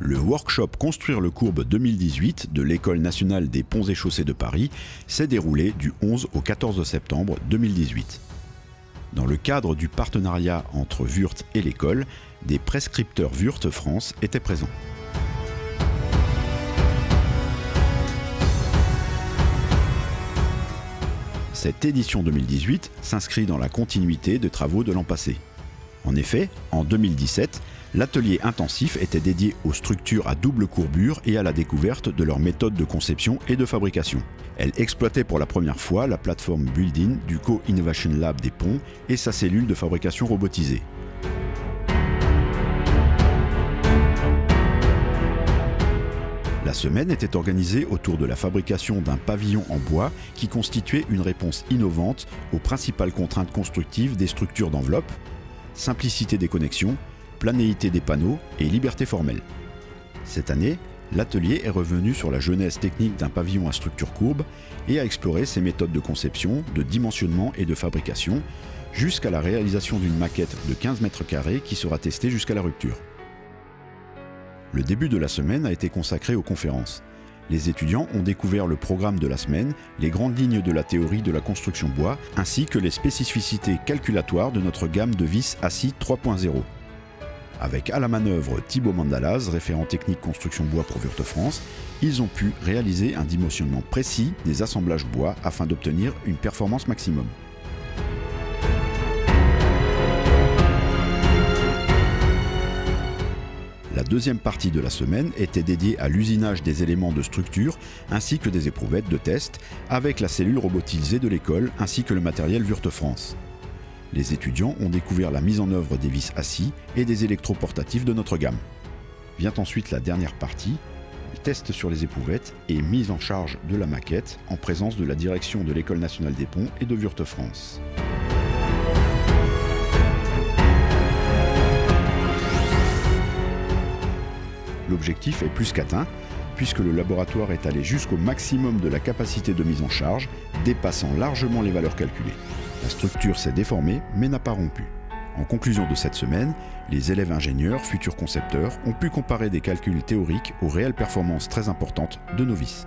Le workshop Construire le courbe 2018 de l'École nationale des ponts et chaussées de Paris s'est déroulé du 11 au 14 septembre 2018. Dans le cadre du partenariat entre Wurth et l'école, des prescripteurs Wurth France étaient présents. Cette édition 2018 s'inscrit dans la continuité des travaux de l'an passé. En effet, en 2017, l'atelier intensif était dédié aux structures à double courbure et à la découverte de leurs méthodes de conception et de fabrication. Elle exploitait pour la première fois la plateforme Building du Co-Innovation Lab des ponts et sa cellule de fabrication robotisée. La semaine était organisée autour de la fabrication d'un pavillon en bois qui constituait une réponse innovante aux principales contraintes constructives des structures d'enveloppe: simplicité des connexions, planéité des panneaux et liberté formelle. Cette année, l'atelier est revenu sur la genèse technique d'un pavillon à structure courbe et a exploré ses méthodes de conception, de dimensionnement et de fabrication, jusqu'à la réalisation d'une maquette de 15 mètres carrés qui sera testée jusqu'à la rupture. Le début de la semaine a été consacré aux conférences. Les étudiants ont découvert le programme de la semaine, les grandes lignes de la théorie de la construction bois, ainsi que les spécificités calculatoires de notre gamme de vis assis 3.0. Avec à la manœuvre Thibaut Mandalaz, référent technique construction bois pour Wurth France, ils ont pu réaliser un dimensionnement précis des assemblages bois afin d'obtenir une performance maximum. La deuxième partie de la semaine était dédiée à l'usinage des éléments de structure ainsi que des éprouvettes de test avec la cellule robotisée de l'école ainsi que le matériel Wurth France. Les étudiants ont découvert la mise en œuvre des vis assis et des électroportatifs de notre gamme. Vient ensuite la dernière partie, test sur les éprouvettes et mise en charge de la maquette en présence de la direction de l'École nationale des ponts et de Wurth France. L'objectif est plus qu'atteint, puisque le laboratoire est allé jusqu'au maximum de la capacité de mise en charge, dépassant largement les valeurs calculées. La structure s'est déformée, mais n'a pas rompu. En conclusion de cette semaine, les élèves ingénieurs, futurs concepteurs, ont pu comparer des calculs théoriques aux réelles performances très importantes de nos vis.